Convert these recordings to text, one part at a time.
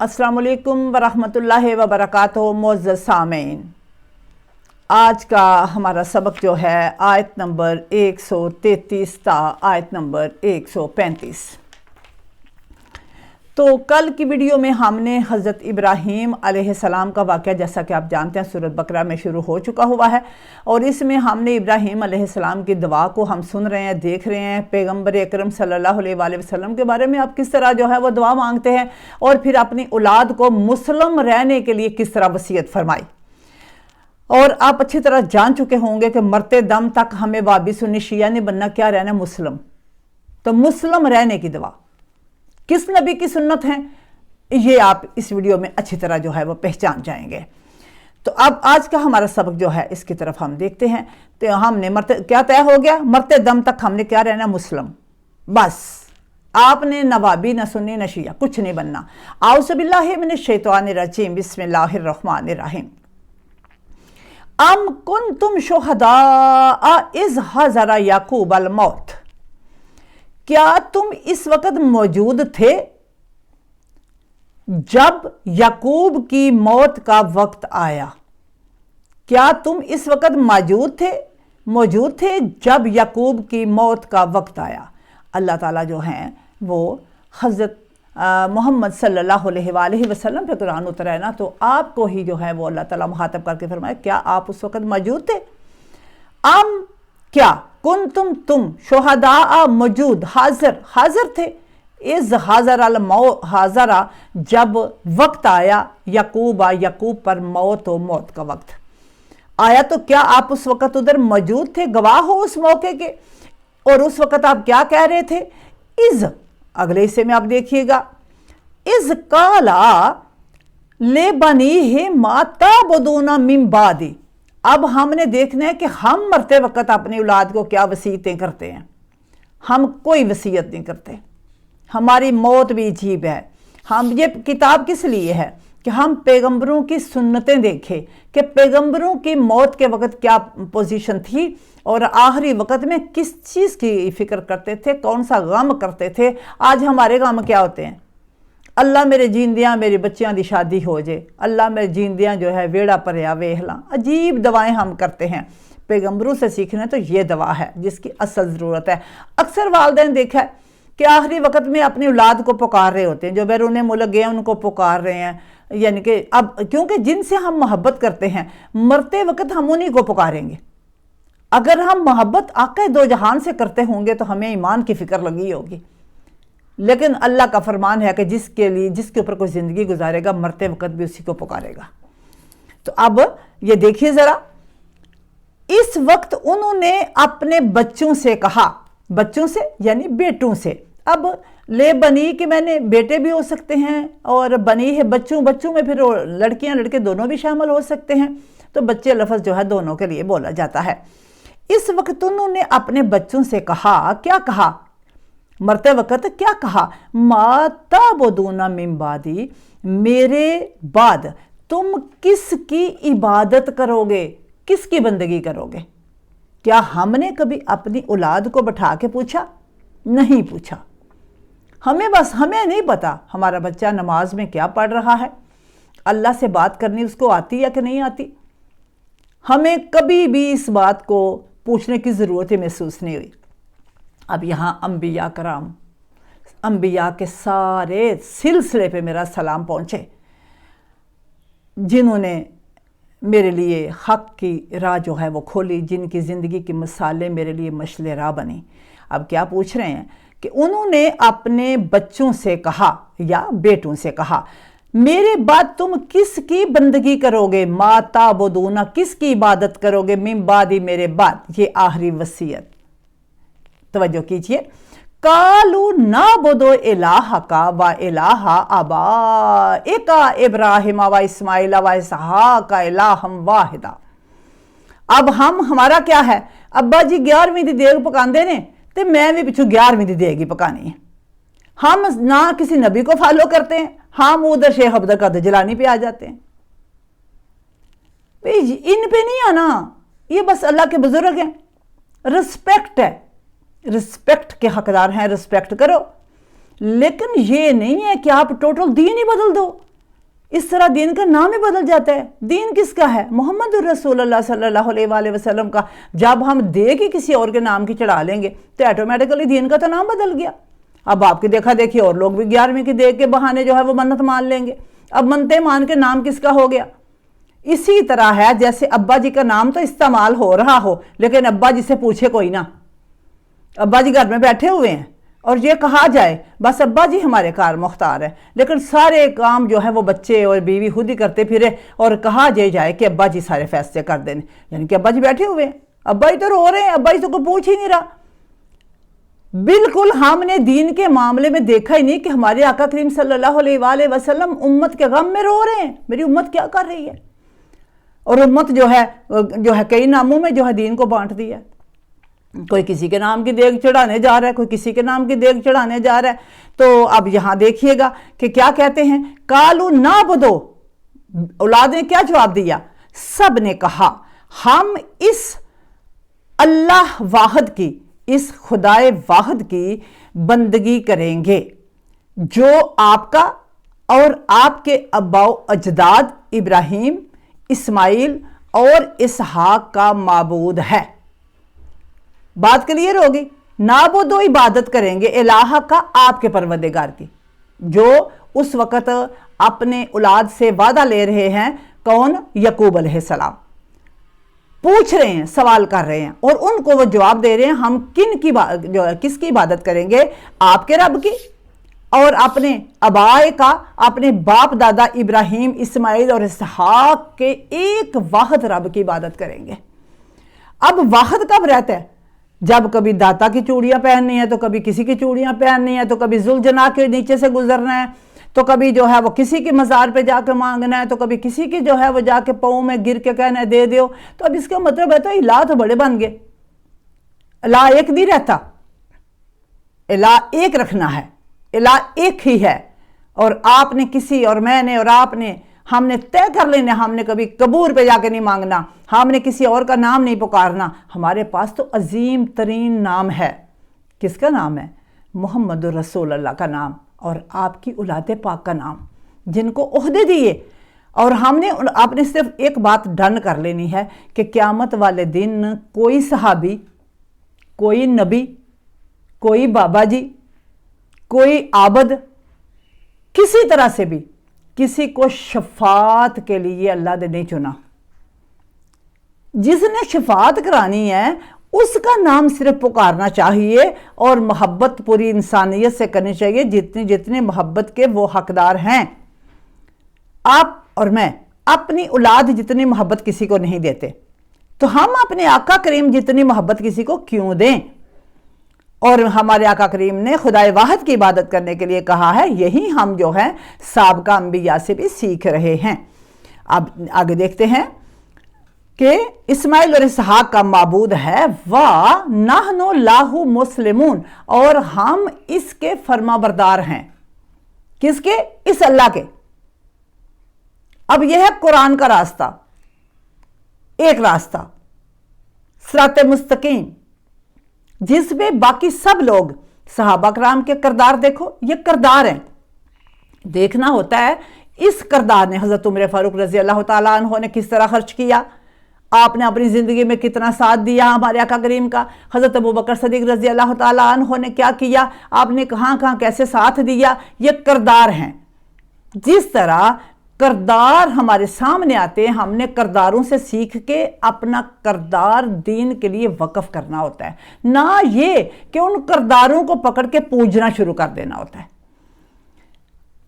अस्सलाम वालेकुम वरहमतुल्लाहि वबरकातुहू। मुअज़्ज़ज़ सामीन, आज का हमारा सबक जो है आयत नंबर 133 ता आयत नंबर 135। तो कल की वीडियो में हमने हज़रत इब्राहीम अलैहिस्सलाम का वाक़या, जैसा कि आप जानते हैं, सूरत बकरा में शुरू हो चुका हुआ है और इसमें हमने इब्राहीम अलैहिस्सलाम की दुआ को हम सुन रहे हैं, देख रहे हैं। पैगम्बर अकरम सल्लल्लाहु अलैहि वसल्लम के बारे में आप किस तरह जो है वो दुआ मांगते हैं और फिर अपनी औलाद को मुस्लिम रहने के लिए किस तरह वसीयत फरमाई। और आप अच्छी तरह जान चुके होंगे कि मरते दम तक हमें वाबी सुन्नी शिया नहीं बनना, क्या रहना, मुस्लिम। तो मुस्लिम रहने की दुआ किस नबी की सुन्नत है, ये आप इस वीडियो में अच्छी तरह जो है वो पहचान जाएंगे। तो अब आज का हमारा सबक जो है इसकी तरफ हम देखते हैं। तो हमने क्या तय हो गया, मरते दम तक हमने क्या रहना, मुस्लिम। बस आपने नवाबी, न सुन्नी, न शिया, कुछ नहीं बनना। औज़ु बिल्लाहि मिनश शैतानिर रजीम, बिस्मिल्लाहिर रहमानिर रहीम। अम कुंतुम शुहदा इज़ हज़रा याकूब अल मौत, क्या तुम इस वक्त मौजूद थे जब याकूब की मौत का वक्त आया? क्या तुम इस वक्त मौजूद थे जब याकूब की मौत का वक्त आया? अल्लाह ताला जो हैं वो हज़रत मोहम्मद सल्लल्लाहु अलैहि वसल्लम पे कुरान उतरा है ना, तो आपको ही जो है वो अल्लाह ताला मुखातब करके फरमाया, क्या आप उस वक्त मौजूद थे? अम क्या कुंतुम तुम शुहदा मौजूद, हाजिर थे, इज़ हाजरा जब वक्त आया, याकूब पर मौत का वक्त आया। तो क्या आप उस वक्त उधर मौजूद थे, गवाह हो उस मौके के? और उस वक्त आप क्या कह रहे थे? इज़, अगले हिस्से में आप देखिएगा, इज़ काला ले बनी है माता बदूना मिन बादी। अब हमने देखना है कि हम मरते वक्त अपनी औलाद को क्या वसीयतें करते हैं। हम कोई वसीयत नहीं करते। हमारी मौत भी अजीब है। हम ये किताब किस लिए है कि हम पैगंबरों की सुन्नतें देखें कि पैगंबरों की मौत के वक्त क्या पोजीशन थी और आखिरी वक्त में किस चीज़ की फ़िक्र करते थे, कौन सा गम करते थे। आज हमारे गम क्या होते हैं? अल्लाह मेरे जींदियाँ मेरे बच्चियां दी शादी हो जाए, अल्लाह मेरे जींदियाँ जो है वेड़ा भरिया वेख ला। अजीब दवाएं हम करते हैं। पैगंबरों से सीखना तो ये दवा है जिसकी असल ज़रूरत है। अक्सर वालिदैन देखा है कि आखिरी वक्त में अपनी औलाद को पुकार रहे होते हैं, जो बैरून मुल्क गए उनको पुकार रहे हैं। यानी कि अब क्योंकि जिनसे हम मोहब्बत करते हैं, मरते वक्त हम उन्हीं को पुकारेंगे। अगर हम मोहब्बत आका दो जहान से करते होंगे तो हमें ईमान की फ़िक्र लगी होगी। लेकिन अल्लाह का फरमान है कि जिसके ऊपर कोई ज़िंदगी गुजारेगा, मरते वक्त भी उसी को पुकारेगा। तो अब ये देखिए ज़रा, इस वक्त उन्होंने अपने बच्चों से कहा, बच्चों से यानी बेटों से। अब ले बनी कि मैंने बेटे भी हो सकते हैं और बनी है बच्चों में फिर लड़कियां लड़के दोनों भी शामिल हो सकते हैं। तो बच्चे लफ्ज़ जो है दोनों के लिए बोला जाता है। इस वक्त उन्होंने अपने बच्चों से कहा, क्या कहा? मरते वक्त क्या कहा? माता बदूना मिन बादी, मेरे बाद तुम किसकी इबादत करोगे, किसकी बंदगी करोगे? क्या हमने कभी अपनी औलाद को बैठा के पूछा? नहीं पूछा। हमें नहीं पता हमारा बच्चा नमाज में क्या पढ़ रहा है, अल्लाह से बात करनी उसको आती या कि नहीं आती। हमें कभी भी इस बात को पूछने की ज़रूरत महसूस नहीं हुई। अब यहाँ अंबिया कराम, अंबिया के सारे सिलसिले पे मेरा सलाम पहुँचे, जिन्होंने मेरे लिए हक़ की राह जो है वो खोली, जिनकी ज़िंदगी की मिसालें मेरे लिए मशले राह बनी। अब क्या पूछ रहे हैं कि उन्होंने अपने बच्चों से कहा या बेटों से कहा, मेरे बाद तुम किसकी बंदगी करोगे? माता बदूना, किसकी इबादत करोगे? मिन बादी, मेरे बाद। ये आखिरी वसीयत, तवज्जो कीजिए। कालू ना बोदो इलाहा का व इलाहा आबा एका इब्राहिम व इस्माइल व इसहाक इलाहम वाहिदा। अब हमारा क्या है? अब्बा जी 11वीं दी देग पकांदे ने ते मैं भी पिछू 11वीं दी देग ही पकानी है। हम ना किसी नबी को फॉलो करते हैं, हम उधर शेख अब्दुल कादिर जिलानी पे आ जाते हैं। भाई इन पे नहीं आना, ये बस अल्लाह के बुजुर्ग हैं। रिस्पेक्ट है, रिस्पेक्ट के हकदार हैं, रिस्पेक्ट करो। लेकिन ये नहीं है कि आप टोटल दीन ही बदल दो। इस तरह दीन का नाम ही बदल जाता है। दीन किसका है? मोहम्मद रसूलुल्लाह सल्लल्लाहु अलैहि वसल्लम का। जब हम दे के किसी और के नाम की चढ़ा लेंगे तो ऑटोमेटिकली दीन का तो नाम बदल गया। अब आपकी देखा देखी और लोग भी 11वीं की दे के बहाने जो है वो मन्नत मान लेंगे। अब मनते मान के नाम किसका हो गया? इसी तरह है जैसे अब्बा जी का नाम तो इस्तेमाल हो रहा हो, लेकिन अब्बा जी से पूछे कोई ना। अब्बा जी घर में बैठे हुए हैं और ये कहा जाए बस अब्बा जी हमारे कार मुख्तार है, लेकिन सारे काम जो है वो बच्चे और बीवी खुद ही करते फिरे, और कहा जाए कि अब्बा जी सारे फैसले कर देने, यानी कि अब्बा जी बैठे हुए हैं, अब्बा जी तो रो रहे हैं, अब्बा जी तो कोई पूछ ही नहीं रहा। बिल्कुल हमने दीन के मामले में देखा ही नहीं कि हमारे आका करीम सल्लल्लाहु अलैहि वसल्लम उम्मत के गम में रो रहे हैं, मेरी उम्मत क्या कर रही है। और उम्मत जो है कई नामों में जो है दीन को बांट दिया। कोई किसी के नाम की देग चढ़ाने जा रहा है, कोई किसी के नाम की देग चढ़ाने जा रहा है। तो अब यहां देखिएगा कि क्या कहते हैं, कालू ना बदो, औलाद ने क्या जवाब दिया? सब ने कहा हम इस अल्लाह वाहिद की, इस खुदाए वाहिद की बंदगी करेंगे जो आपका और आपके अब्बाओ अजदाद इब्राहिम, इस्माइल और इसहाक का माबूद है। बात क्लियर होगी? नाबुदो इबादत करेंगे इलाहा का, आपके परवरदिगार की, जो उस वक़्त अपने औलाद से वादा ले रहे हैं। कौन? यकूब अलैहिस्सलाम। पूछ रहे हैं, सवाल कर रहे हैं, और उनको वो जवाब दे रहे हैं हम किसकी इबादत करेंगे? आपके रब की और अपने अबाए का, अपने बाप दादा इब्राहिम, इस्माइल और इसहाक के एक वाहिद रब की इबादत करेंगे। अब वाहिद कब रहता है? जब कभी दाता की चूड़ियां पहननी है तो कभी किसी की चूड़ियां पहननी है, तो कभी जुलजना के नीचे से गुजरना है, तो कभी जो है वो किसी की मज़ार पे जाके मांगना है, तो कभी किसी की जो है वो जाके पाँव में गिर के कहना है दे दो। तो अब इसका मतलब है तो इलाह तो बड़े बन गए, इलाह एक नहीं रहता, इलाह एक रखना है, इलाह एक ही है। और आपने किसी और मैंने और आपने हमने तय कर लेना, हमने कभी कबूर पे जाके नहीं मांगना, हमने किसी और का नाम नहीं पुकारना। हमारे पास तो अजीम तरीन नाम है। किसका नाम है? मोहम्मद रसूलुल्लाह का नाम और आपकी औलाद पाक का नाम, जिनको ओहदे दिए। और आपने सिर्फ एक बात डन कर लेनी है कि क़यामत वाले दिन कोई सहाबी, कोई नबी, कोई बाबा जी, कोई आबद, किसी तरह से भी किसी को शफात के लिए अल्लाह ने नहीं चुना। जिसने शफात करानी है उसका नाम सिर्फ पुकारना चाहिए, और मोहब्बत पूरी इंसानियत से करनी चाहिए, जितनी जितनी मोहब्बत के वो हकदार हैं। आप और मैं अपनी औलाद जितनी मोहब्बत किसी को नहीं देते, तो हम अपने आका करीम जितनी मोहब्बत किसी को क्यों दें? और हमारे आका करीम ने खुदाए वाहिद की इबादत करने के लिए कहा है। यही हम जो है साबका अंबिया से भी सीख रहे हैं। अब आगे देखते हैं कि इस्माइल और इसहाक का माबूद है, वा नहनु लाहु मुस्लिमून, और हम इसके फरमाबरदार हैं। किसके? इस अल्लाह के। अब यह है कुरान का रास्ता, एक रास्ता सिराते मुस्तकीम, जिसमें बाकी सब लोग, सहाबा कराम के किरदार देखो, ये किरदार हैं। देखना होता है इस किरदार ने हज़रत उमर फारूक रज़ी अल्लाह ताला अन्हु ने किस तरह खर्च किया, आपने अपनी ज़िंदगी में कितना साथ दिया हमारे आका करीम का। हज़रत अबू बकर सदीक रज़ी अल्लाह ताला अन्हु ने क्या किया, आपने कहाँ कहाँ कैसे साथ दिया, ये किरदार हैं। जिस तरह किरदार हमारे सामने आते हैं, हमने किरदारों से सीख के अपना किरदार दीन के लिए वक्फ करना होता है, ना ये कि उन किरदारों को पकड़ के पूजना शुरू कर देना होता है।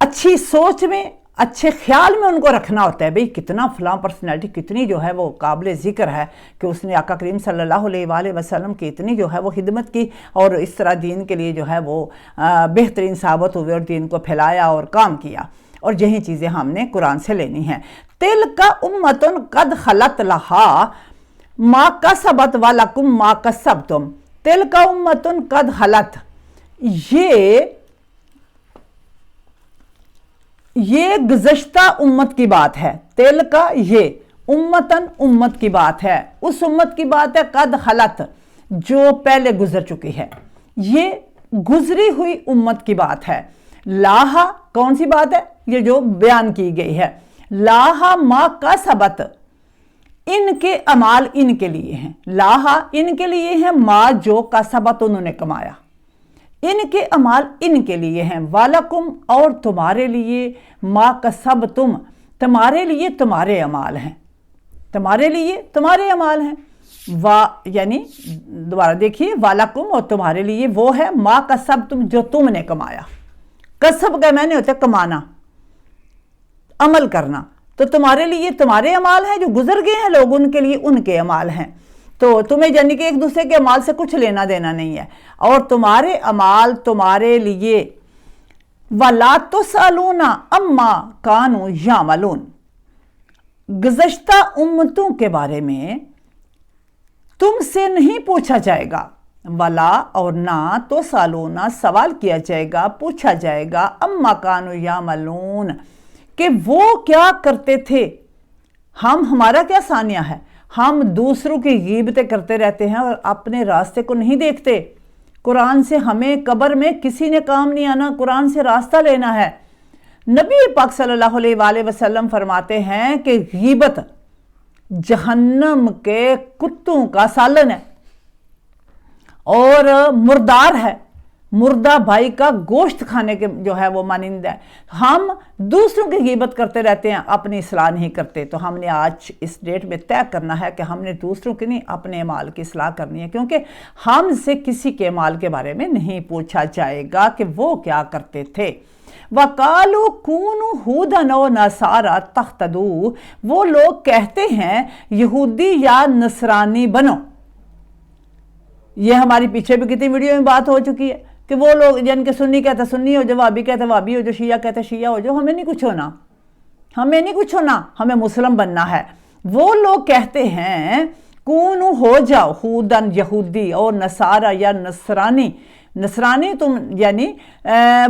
अच्छी सोच में, अच्छे ख्याल में उनको रखना होता है। भाई कितना फलां पर्सनैलिटी कितनी जो है वो काबिल ज़िक्र है कि उसने आका करीम सल्लल्लाहु अलैहि वसल्लम की इतनी जो है वो खिदमत की, और इस तरह दीन के लिए जो है वो बेहतरीन साबित हुए और दीन को फैलाया और काम किया। और यही चीज़ें हमने कुरान से लेनी हैं। तिल का उम्मतुन कद खलत लहा मा कसबत वलकुम मा कसबतुम, तिल का उम्मतुन कद खलत, ये गुज़श्ता उम्मत की बात है। तिल का ये उम्मतन उम्मत की बात है, उस उम्मत की बात है कद खलत जो पहले गुजर चुकी है, ये गुजरी हुई उम्मत की बात है। लाहा कौन सी बात है? یہ جو بیان کی گئی ہے، لاہا ما کسبت، ان کے اعمال ان کے لیے ہیں، لاہا ان کے لیے ہیں، ما جو کسبت انہوں نے کمایا، ان کے اعمال ان کے لیے ہیں، وَلَكُمْ اور تمہارے لیے، ما کسبتم تمہارے لیے تمہارے اعمال ہیں، تمہارے لیے تمہارے اعمال ہیں، یعنی دوبارہ دیکھیے، وَلَكُمْ اور تمہارے لیے وہ ہے، ما کسبتم جو تم نے کمایا، کسب کا معنی ہوتا ہے کمانا، عمل کرنا، تو تمہارے لیے تمہارے اعمال ہیں، جو گزر گئے ہیں لوگ ان کے لیے ان کے اعمال ہیں، تو تمہیں یعنی کہ ایک دوسرے کے اعمال سے کچھ لینا دینا نہیں ہے، اور تمہارے اعمال تمہارے لیے، وَلَا تُسْأَلُونَ عَمَّا كَانُوا يَعْمَلُونَ، گزشتہ امتوں کے بارے میں تم سے نہیں پوچھا جائے گا، ولا اور نہ تو سالونا سوال کیا جائے گا، پوچھا جائے گا، اما کانوا یعملون کہ وہ کیا کرتے تھے، ہمارا کیا ثانیہ ہے، ہم دوسروں کی غیبتیں کرتے رہتے ہیں اور اپنے راستے کو نہیں دیکھتے، قرآن سے ہمیں قبر میں کسی نے کام نہیں آنا، قرآن سے راستہ لینا ہے، نبی پاک صلی اللہ علیہ وآلہ وسلم فرماتے ہیں کہ غیبت جہنم کے کتوں کا سالن ہے اور مردار ہے، مردہ بھائی کا گوشت کھانے کے جو ہے وہ مانند ہے، ہم دوسروں کی غیبت کرتے رہتے ہیں، اپنی اصلاح نہیں کرتے، تو ہم نے آج اس ڈیٹ میں طے کرنا ہے کہ ہم نے دوسروں کی نہیں اپنے اعمال کی اصلاح کرنی ہے، کیونکہ ہم سے کسی کے اعمال کے بارے میں نہیں پوچھا جائے گا کہ وہ کیا کرتے تھے، وَقَالُوا كُونُوا هُودًا أَوْ نَصَارَىٰ تَهْتَدُوا، وہ لوگ کہتے ہیں یہودی یا نصرانی بنو، یہ ہماری پیچھے بھی کتنی ویڈیو میں بات ہو چکی ہے کہ وہ لوگ جن کے سنی کہتے سنی ہو جو، وہابی کہتے وہابی ہو جو، شیعہ کہتے شیعہ ہو جو، ہمیں نہیں کچھ ہونا، ہمیں نہیں کچھ ہونا، ہمیں مسلم بننا ہے، وہ لوگ کہتے ہیں کونو ہو جاؤ ہودن یہودی اور نصارہ یا نصرانی، نصرانی تم یعنی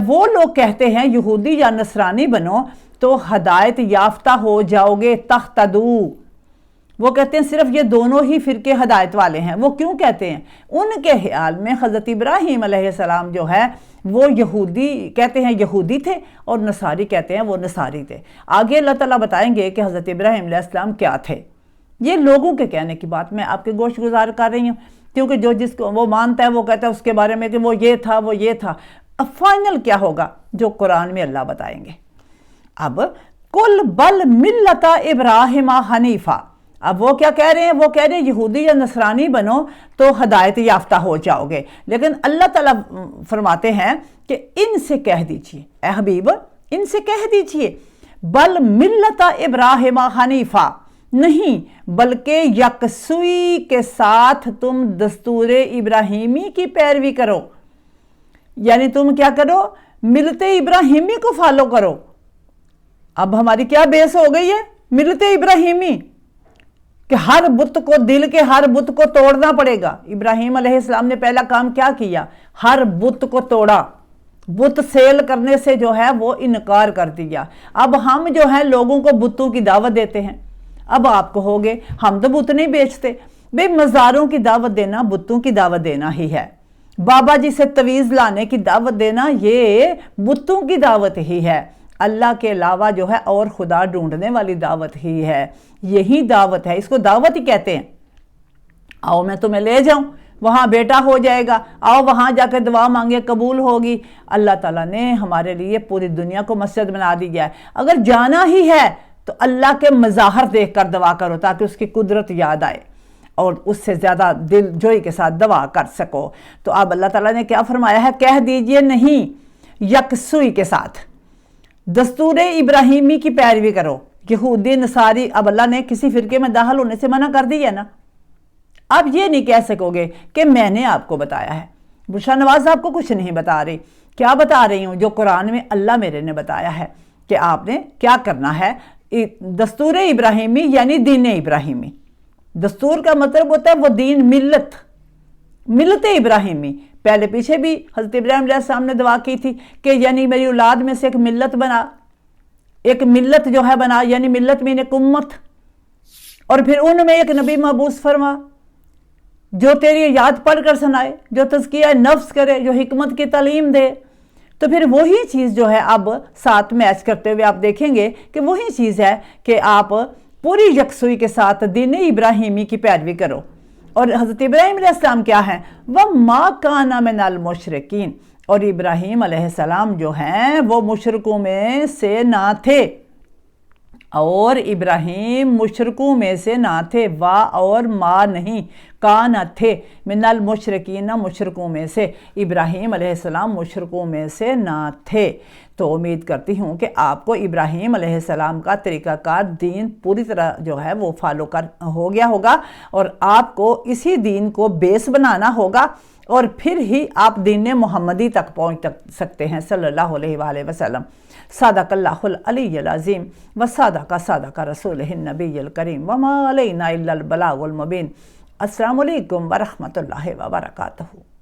وہ لوگ کہتے ہیں یہودی یا نصرانی بنو تو ہدایت یافتہ ہو جاؤ گے، تہتدو، وہ کہتے ہیں صرف یہ دونوں ہی فرقے ہدایت والے ہیں، وہ کیوں کہتے ہیں، ان کے خیال میں حضرت ابراہیم علیہ السلام جو ہے وہ یہودی کہتے ہیں یہودی تھے اور نصاری کہتے ہیں وہ نصاری تھے، آگے اللہ تعالیٰ بتائیں گے کہ حضرت ابراہیم علیہ السلام کیا تھے، یہ لوگوں کے کہنے کی بات میں آپ کے گوش گزار کر رہی ہوں، کیونکہ جو جس کو وہ مانتا ہے وہ کہتا ہے اس کے بارے میں کہ وہ یہ تھا وہ یہ تھا، اب فائنل کیا ہوگا جو قرآن میں اللہ بتائیں گے، اب کل بل ملت ابراہیم حنیفہ، اب وہ کیا کہہ رہے ہیں، وہ کہہ رہے ہیں یہودی یا نصرانی بنو تو ہدایت یافتہ ہو جاؤ گے، لیکن اللہ تعالیٰ فرماتے ہیں کہ ان سے کہہ دیجئے اے حبیب، ان سے کہہ دیجئے بل ملت ابراہیم حنیفہ، نہیں بلکہ یکسوئی کے ساتھ تم دستور ابراہیمی کی پیروی کرو، یعنی تم کیا کرو، ملت ابراہیمی کو فالو کرو، اب ہماری کیا بیس ہو گئی ہے، ملت ابراہیمی، کہ ہر بت کو، دل کے ہر بت کو توڑنا پڑے گا، ابراہیم علیہ السلام نے پہلا کام کیا کیا، ہر بت کو توڑا، بت سیل کرنے سے جو ہے وہ انکار کر دیا، اب ہم جو ہے لوگوں کو بتوں کی دعوت دیتے ہیں، اب آپ کو ہوگے ہم تو بت نہیں بیچتے، بے مزاروں کی دعوت دینا بتوں کی دعوت دینا ہی ہے، بابا جی سے تویز لانے کی دعوت دینا یہ بتوں کی دعوت ہی ہے، اللہ کے علاوہ جو ہے اور خدا ڈھونڈنے والی دعوت ہی ہے، یہی دعوت ہے، اس کو دعوت ہی کہتے ہیں، آؤ میں تمہیں لے جاؤں، وہاں بیٹا ہو جائے گا، آؤ وہاں جا کے دعا مانگے قبول ہوگی، اللہ تعالیٰ نے ہمارے لیے پوری دنیا کو مسجد بنا دی ہے، اگر جانا ہی ہے تو اللہ کے مظاہر دیکھ کر دعا کرو تاکہ اس کی قدرت یاد آئے اور اس سے زیادہ دل جوئی کے ساتھ دعا کر سکو، تو اب اللہ تعالیٰ نے کیا فرمایا ہے، کہہ دیجئے نہیں یکسوئی کے ساتھ دستور ابراہیمی کی پیروی کرو، یہودی نصاری، اب اللہ نے کسی فرقے میں داخل ہونے سے منع کر دی ہے نا، اب یہ نہیں کہہ سکو گے کہ میں نے آپ کو بتایا ہے، بشرا نواز آپ کو کچھ نہیں بتا رہی، کیا بتا رہی ہوں، جو قرآن میں اللہ میرے نے بتایا ہے کہ آپ نے کیا کرنا ہے، دستور ابراہیمی یعنی دین ابراہیمی، دستور کا مطلب ہوتا ہے وہ دین، ملت ابراہیمی، پہلے پیچھے بھی حضرت ابراہیم علیہ السلام نے دعا کی تھی کہ یعنی میری اولاد میں سے ایک ملت بنا، ایک ملت جو ہے بنا، یعنی ملت میں ایک امت، اور پھر ان میں ایک نبی مبعوث فرما جو تیری یاد پڑھ کر سنائے، جو تزکیہ نفس کرے، جو حکمت کی تعلیم دے، تو پھر وہی چیز جو ہے اب ساتھ میچ کرتے ہوئے آپ دیکھیں گے کہ وہی چیز ہے کہ آپ پوری یکسوئی کے ساتھ دین ابراہیمی کی پیروی کرو. اور حضرت ابراہیم علیہ السلام کیا ہیں؟ وَمَا كَانَ مِنَ الْمُشْرِكِينَ. اور ابراہیم علیہ السلام جو ہیں وہ مشرکوں میں سے نہ تھے. اور ابراہیم مشرکوں میں سے نہ تھے. وا اور ما نہیں، کانا تھے. من المشرکین، مشرکوں میں سے. ابراہیم علیہ السلام مشرکوں میں سے نہ تھے. تو امید کرتی ہوں کہ آپ کو ابراہیم علیہ السلام کا طریقہ کار دین پوری طرح جو ہے وہ فالو ہو گیا ہوگا، اور آپ کو اسی دین کو بیس بنانا ہوگا، اور پھر ہی آپ دین محمدی تک پہنچ سکتے ہیں صلی اللہ علیہ وآلہ وسلم. صادق اللہ العلی العظیم و صادق رسولہ النبی الکریم وما علینا الا البلاغ المبین. السلام علیکم ورحمۃ اللہ وبرکاتہ.